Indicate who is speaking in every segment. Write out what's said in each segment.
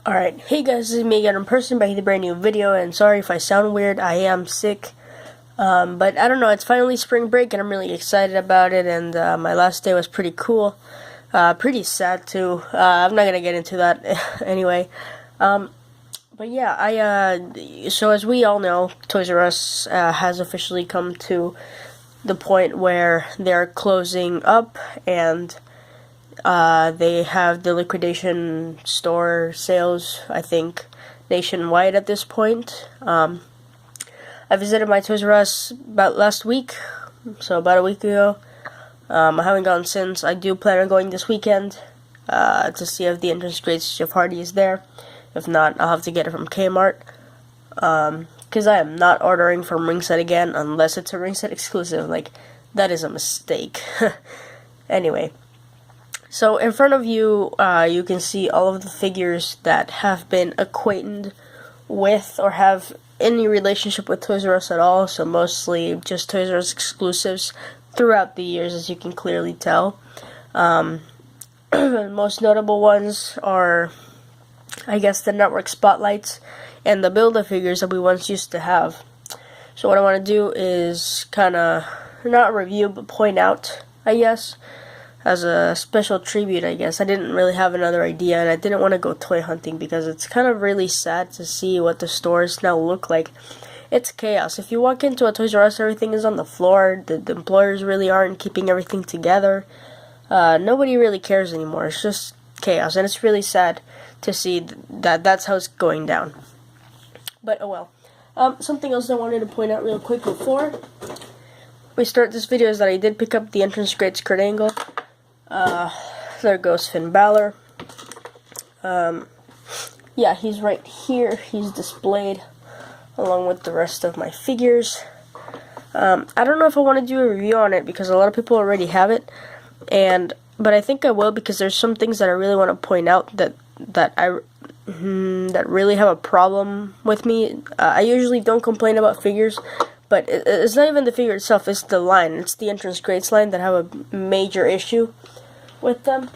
Speaker 1: Alright, hey guys, this is me again in person back with a brand new video, and sorry if I sound weird, I am sick. But I don't know, it's finally spring break and I'm really excited about it, and my last day was pretty cool. Pretty sad too. I'm not gonna get into that anyway. But yeah, so as we all know, Toys R Us has officially come to the point where they're closing up, and they have the liquidation store sales, I think, nationwide at this point. I visited my Toys R Us about last week, so about a week ago. I haven't gone since. I do plan on going this weekend to see if the Entrance Greats Jeff Hardy is there. If not, I'll have to get it from Kmart. Because I am not ordering from Ringside again unless it's a Ringside exclusive. Like, that is a mistake. Anyway. So in front of you, you can see all of the figures that have been acquainted with or have any relationship with Toys R Us at all. So mostly just Toys R Us exclusives throughout the years, as you can clearly tell. Most notable ones are, I guess, the network spotlights and the Build-A-Figures that we once used to have. So what I want to do is kind of, not review, but point out, I guess, as a special tribute, I guess. I didn't really have another idea, and I didn't want to go toy hunting because it's kind of really sad to see what the stores now look like. It's chaos. If you walk into a Toys R Us, everything is on the floor. The employers really aren't keeping everything together. Nobody really cares anymore. It's just chaos, and it's really sad to see that that's how it's going down. But oh well. Something else I wanted to point out real quick before we start this video is that I did pick up the Entrance Greats Kurt Angle. There goes Finn Balor. Yeah, he's right here. He's displayed along with the rest of my figures. I don't know if I want to do a review on it because a lot of people already have it, but I think I will because there's some things that I really want to point out that really have a problem with me. I usually don't complain about figures, but it's not even the figure itself, it's the line. It's the Entrance Greats line that have a major issue with them,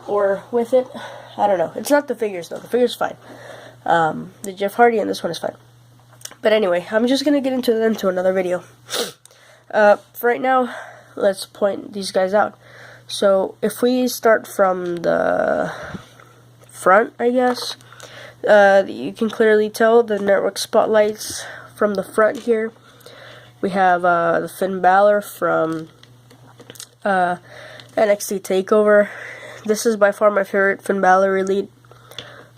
Speaker 1: or with it. I don't know. It's not the figures though. The figure's fine. The Jeff Hardy and this one is fine. But anyway, I'm just gonna get into them to another video. For right now, let's point these guys out. So if we start from the front, I guess, you can clearly tell the network spotlights from the front here. We have the Finn Balor from NXT TakeOver. This is by far my favorite Finn Balor Elite.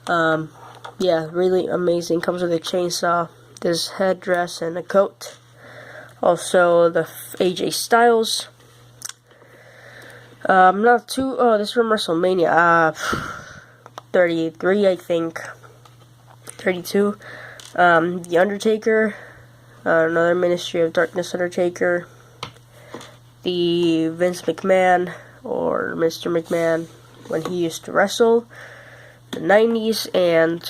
Speaker 1: Yeah, really amazing. Comes with a chainsaw, this headdress, and a coat. Also, the AJ Styles. Not too. Oh, this is from WrestleMania. 33, I think. 32. The Undertaker. Another Ministry of Darkness Undertaker. The Vince McMahon, or Mr. McMahon, when he used to wrestle, the 90s, and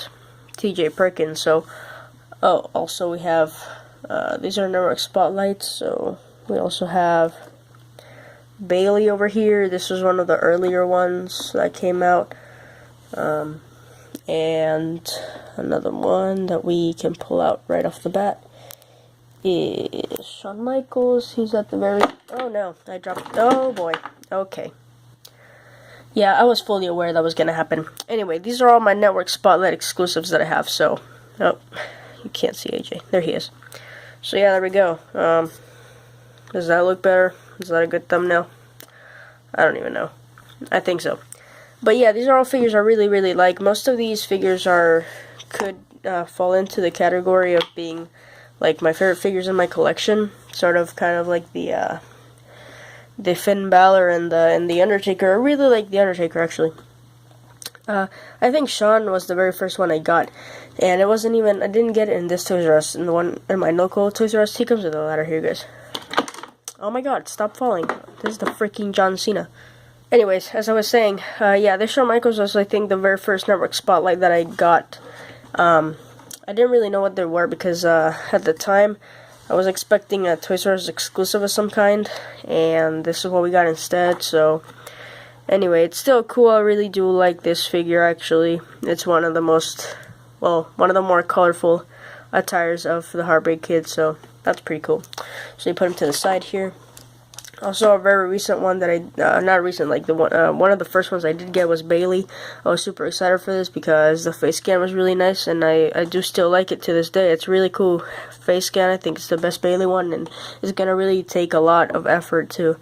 Speaker 1: TJ Perkins. So, oh, also we have, these are network spotlights, so we also have Bayley over here. This was one of the earlier ones that came out, and another one that we can pull out right off the bat is Shawn Michaels. He's at the very... Oh no, I dropped... Oh boy. Okay. Yeah, I was fully aware that was going to happen. Anyway, these are all my network spotlight exclusives that I have, so... Oh, you can't see AJ. There he is. So yeah, there we go. Does that look better? Is that a good thumbnail? I don't even know. I think so. But yeah, these are all figures I really, really like. Most of these figures could fall into the category of being like my favorite figures in my collection, sort of, kind of like the Finn Balor and the Undertaker. I really like the Undertaker, actually. I think Shawn was the very first one I got, and it wasn't even, I didn't get it in this Toys R Us. In the one in my local Toys R Us, he comes with a ladder. Here, guys. Oh my God! Stop falling. This is the freaking John Cena. Anyways, as I was saying, yeah, this Shawn Michaels was, I think, the very first network spotlight that I got. I didn't really know what they were because at the time I was expecting a Toys R Us exclusive of some kind, and this is what we got instead. So Anyway, it's still cool. I really do like this figure, actually. It's one of the most, well, one of the more colorful attires of the Heartbreak Kid, so that's pretty cool. So you put him to the side here. Also, a very recent one that not recent, like the one of the first ones I did get was Bailey. I was super excited for this because the face scan was really nice, and I do still like it to this day. It's really cool face scan. I think it's the best Bailey one, and it's gonna really take a lot of effort to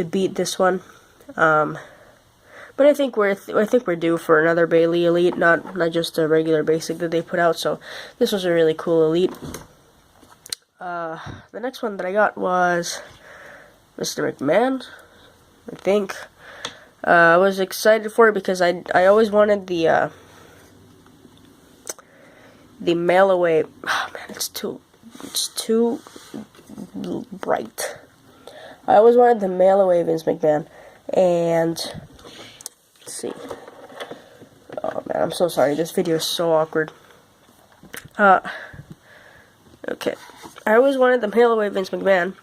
Speaker 1: beat this one. But I think we're due for another Bailey Elite, not just a regular basic that they put out. So this was a really cool Elite. The next one that I got was Mr. McMahon, I think. I was excited for it because I always wanted the mail away. Oh man, it's too bright. I always wanted the mail away Vince McMahon, and let's see. Oh man, I'm so sorry. This video is so awkward. Okay, I always wanted the mail away Vince McMahon,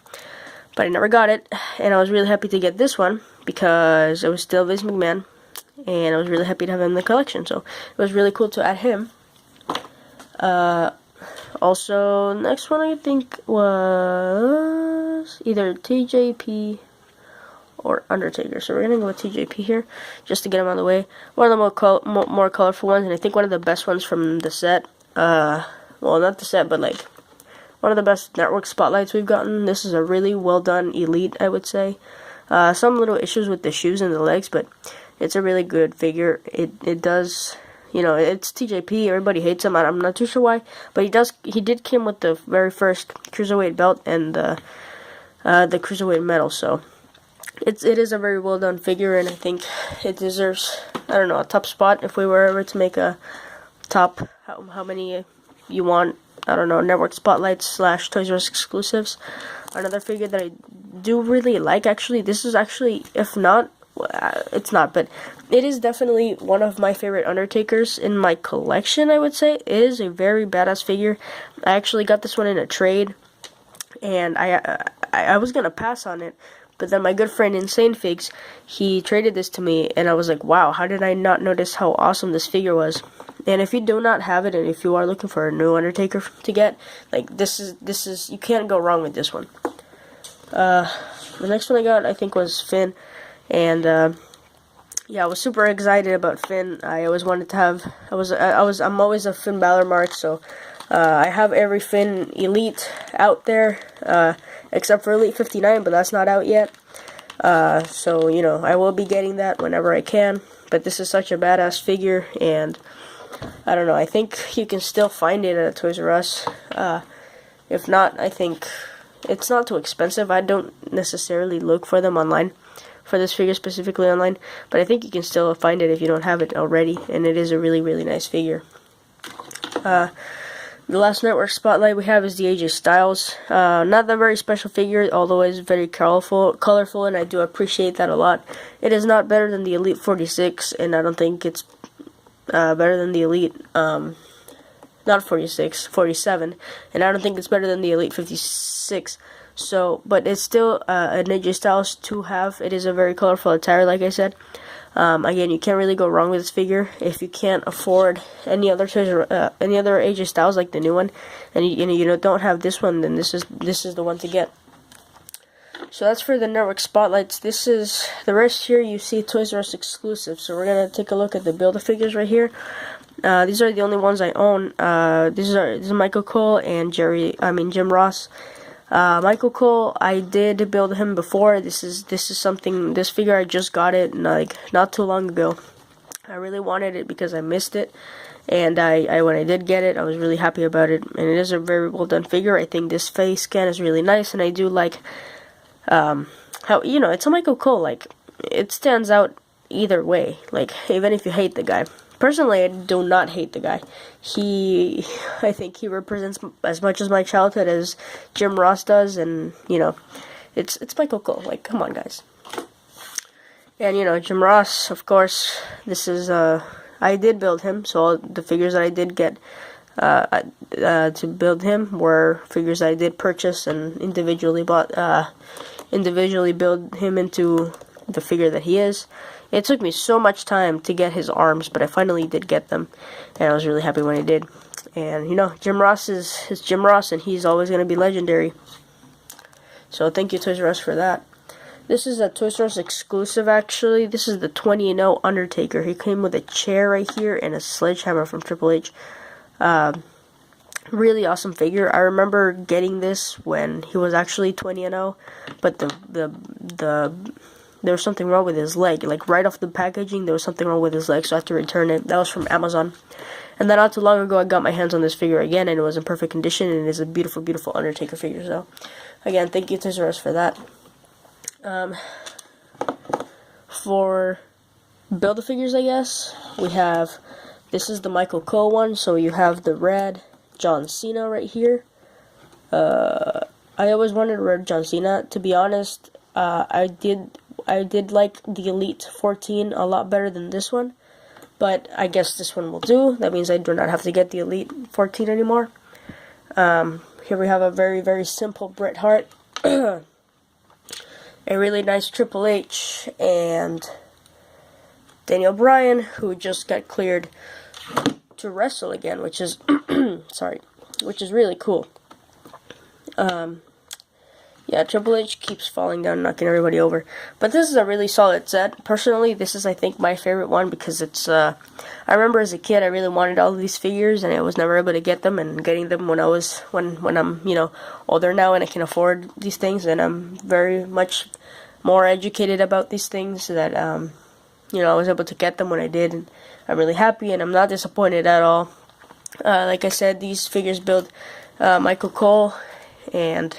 Speaker 1: but I never got it, and I was really happy to get this one because it was still Vince McMahon, and I was really happy to have him in the collection, so it was really cool to add him. Also, next one I think was either TJP or Undertaker, so we're gonna go with TJP here, just to get him out of the way. One of the more colorful ones, and I think one of the best ones from the set. Well, not the set, but like one of the best network spotlights we've gotten. This is a really well done Elite, I would say. Some little issues with the shoes and the legs, but it's a really good figure. It does, you know, it's TJP. Everybody hates him. I'm not too sure why, but he did come with the very first cruiserweight belt and the cruiserweight medal. So it is a very well done figure, and I think it deserves, I don't know, a top spot if we were ever to make a top. How many you want? I don't know, network spotlights / Toys R Us exclusives. Another figure that I do really like, actually, this is actually, if not, it's not, but it is definitely one of my favorite Undertakers in my collection, I would say. It is a very badass figure. I actually got this one in a trade, and I was gonna pass on it, but then my good friend Insane Figs, he traded this to me, and I was like, wow, how did I not notice how awesome this figure was? And if you do not have it, and if you are looking for a new Undertaker to get, like, this is you can't go wrong with this one. The next one I got, I think, was Finn, and yeah, I was super excited about Finn. I always wanted to have. I'm always a Finn Balor mark, so I have every Finn Elite out there, except for Elite 59, but that's not out yet. So you know, I will be getting that whenever I can. But this is such a badass figure, and I don't know, I think you can still find it at Toys R Us. If not, I think it's not too expensive. I don't necessarily look for them online, for this figure specifically online, but I think you can still find it if you don't have it already, and it is a really, really nice figure. The last network spotlight we have is the AJ Styles. Not a very special figure, although it's very colorful, and I do appreciate that a lot. It is not better than the Elite 46, and I don't think it's better than the Elite, not 46, 47, and I don't think it's better than the Elite 56. So, but it's still an AJ Styles to have. It is a very colorful attire, like I said. Again, you can't really go wrong with this figure. If you can't afford any other AJ Styles like the new one, and you don't have this one, then this is the one to get. So that's for the network spotlights. This is the rest here. You see Toys R Us exclusive. So we're gonna take a look at the Build-A-Figures right here. These are the only ones I own. This is Michael Cole and Jim Ross. Michael Cole, I did build him before. This figure I just got it like not too long ago. I really wanted it because I missed it, and when I did get it, I was really happy about it. And it is a very well done figure. I think this face scan is really nice, and I do like how, you know, it's a Michael Cole, like, it stands out either way, like, even if you hate the guy. Personally, I do not hate the guy. I think he represents as much as my childhood as Jim Ross does, and, you know, it's Michael Cole, like, come on, guys. And, you know, Jim Ross, of course, this is, I did build him, so all the figures that I did get to build him were figures I did purchase and individually build him into the figure that he is. It took me so much time to get his arms, but I finally did get them, and I was really happy when I did. And, you know, Jim Ross is Jim Ross, and he's always going to be legendary. So thank you, Toys R Us, for that. This is a Toys R Us exclusive, actually. This is the 20-0 Undertaker. He came with a chair right here and a sledgehammer from Triple H. Really awesome figure. I remember getting this when he was actually 20-0, but there was something wrong with his leg. Like, right off the packaging, there was something wrong with his leg, so I had to return it. That was from Amazon. And then not too long ago, I got my hands on this figure again, and it was in perfect condition, and it is a beautiful, beautiful Undertaker figure. So, again, thank you, Toys R Us, for that. For Build-A-Figures, I guess, we have, this is the Michael Cole one, so you have the red John Cena right here. I always wanted a red John Cena. To be honest, I did like the Elite 14 a lot better than this one, but I guess this one will do. That means I do not have to get the Elite 14 anymore. Here we have a very, very simple Bret Hart, a really nice Triple H, and Daniel Bryan, who just got cleared to wrestle again, which is which is really cool. Yeah, Triple H keeps falling down, knocking everybody over. But this is a really solid set. Personally, this is, I think, my favorite one because it's, I remember as a kid, I really wanted all of these figures, and I was never able to get them, and getting them when I'm, you know, older now and I can afford these things, and I'm very much more educated about these things, so that, you know, I was able to get them when I did, and I'm really happy, and I'm not disappointed at all. Like I said, these figures build Michael Cole, and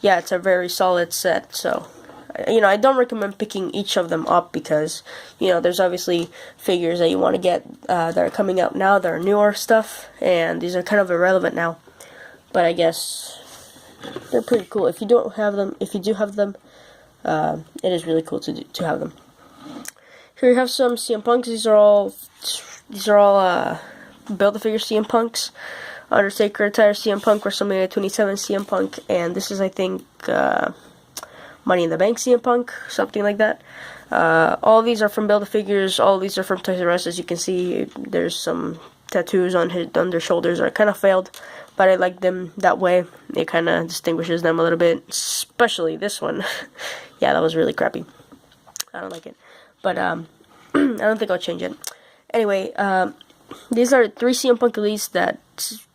Speaker 1: yeah, it's a very solid set. So, you know, I don't recommend picking each of them up because, you know, there's obviously figures that you want to get that are coming out now, that are newer stuff, and these are kind of irrelevant now. But I guess they're pretty cool. If you do have them, it is really cool to have them. Here you have some CM Punks. These are all Build-A-Figure CM Punks. Undertaker attire CM Punk, WrestleMania 27 CM Punk, and this is, I think, Money in the Bank CM Punk, something like that. All of these are from Build-A-Figures. All of these are from Toys R Us. As you can see, there's some tattoos on their shoulders that are kind of failed, but I like them that way. It kind of distinguishes them a little bit, especially this one. Yeah, that was really crappy. I don't like it, but I don't think I'll change it. Anyway, these are 3 CM Punk Elites that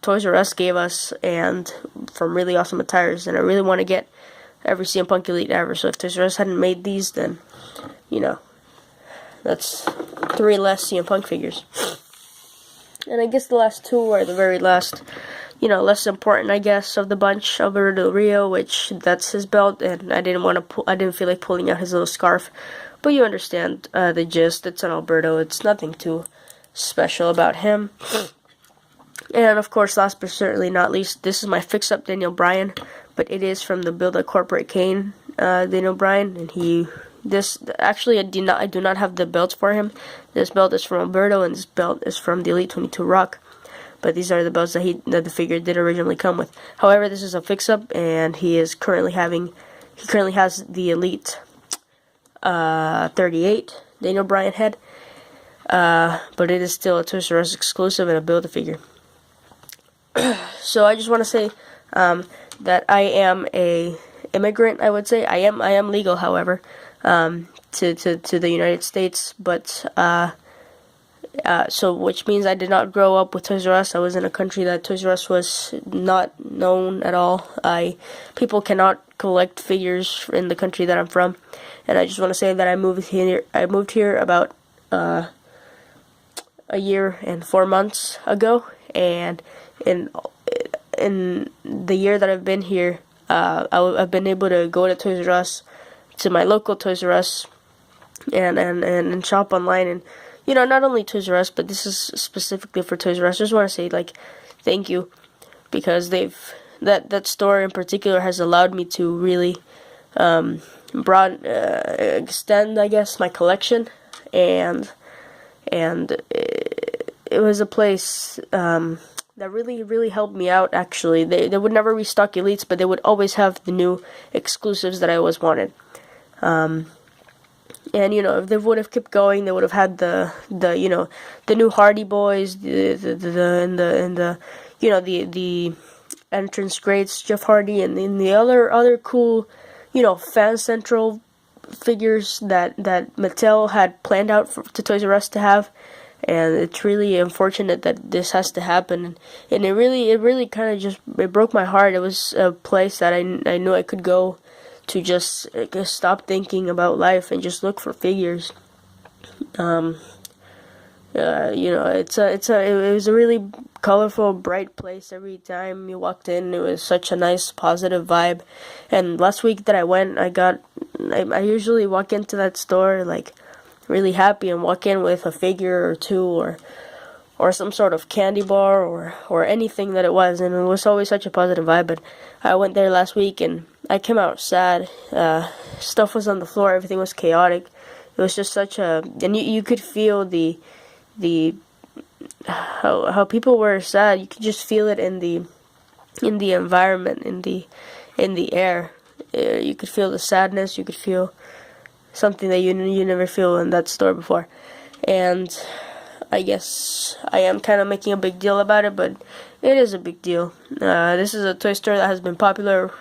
Speaker 1: Toys R Us gave us, and from really awesome attires, and I really want to get every CM Punk Elite ever, so if Toys R Us hadn't made these, then, you know, that's 3 less CM Punk figures. And I guess the last 2 are the very last, you know, less important, I guess, of the bunch. Alberto Del Rio, which that's his belt, and I didn't feel like pulling out his little scarf, but you understand the gist. It's an Alberto. It's nothing too special about him. And of course, last but certainly not least, this is my fix-up Daniel Bryan, but it is from the Build a Corporate Kane Daniel Bryan, and actually I do not have the belts for him. This belt is from Alberto, and this belt is from the Elite 22 Rock. But these are the belts that the figure did originally come with. However, this is a fix-up, and he currently has the Elite 38 Daniel Bryan head. But it is still a Toys R Us exclusive and a Build-A-Figure. So I just want to say that I am a immigrant. I would say I am legal, however, to the United States. But so which means I did not grow up with Toys R Us. I was in a country that Toys R Us was not known at all. People cannot collect figures in the country that I'm from, and I just want to say that I moved here about a year and 4 months ago, and in the year that I've been here, I've been able to go to Toys R Us, to my local Toys R Us, and shop online, and you know, not only Toys R Us, but this is specifically for Toys R Us. I just want to say, like, thank you, because that store in particular has allowed me to really extend, I guess, my collection, and it was a place that really helped me out. Actually, they would never restock Elites, but they would always have the new exclusives that I always wanted. And if they would have kept going, they would have had the the new Hardy Boys, the entrance greats, Jeff Hardy, and then the other cool fan central figures that Mattel had planned out to Toys R Us to have. And it's really unfortunate that this has to happen, and it really kind of it broke my heart. It was a place that I knew I could go to just stop thinking about life and just look for figures. It was a really colorful, bright place. Every time you walked in, it was such a nice, positive vibe. And last week that I went, I usually walk into that store like really happy and walk in with a figure or two or some sort of candy bar or anything that it was, and it was always such a positive vibe. But I went there last week and I came out sad. Stuff was on the floor, everything was chaotic. It was just such a, and you could feel the how people were sad. You could just feel it in the environment, in the air. You could feel the sadness. You could feel something that you never feel in that store before. And I guess I am kind of making a big deal about it, but it is a big deal. This is a toy store that has been popular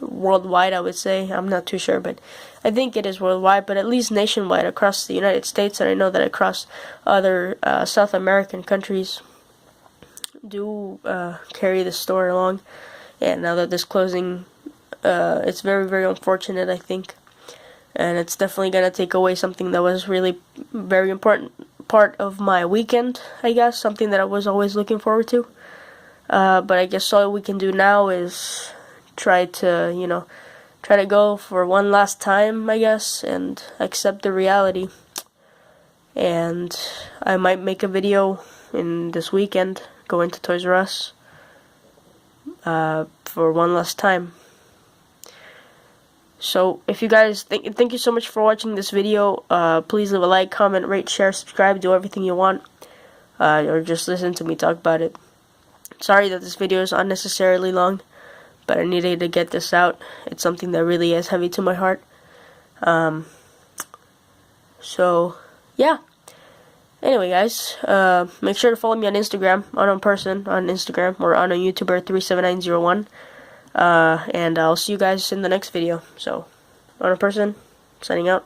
Speaker 1: worldwide, I would say. I'm not too sure, but I think it is worldwide, but at least nationwide across the United States, and I know that across other South American countries do carry the store along. And now that this closing, it's very, very unfortunate, I think. And it's definitely going to take away something that was really very important part of my weekend, I guess. Something that I was always looking forward to. But I guess all we can do now is try to go for one last time, I guess, and accept the reality. And I might make a video in this weekend, going to Toys R Us for one last time. So, if you guys, thank you so much for watching this video. Please leave a like, comment, rate, share, subscribe, do everything you want. Or just listen to me talk about it. Sorry that this video is unnecessarily long, but I needed to get this out. It's something that really is heavy to my heart. So, yeah. Anyway, guys, make sure to follow me on Instagram, on Instagram, or on YouTuber37901. And I'll see you guys in the next video. So, on a person, signing out.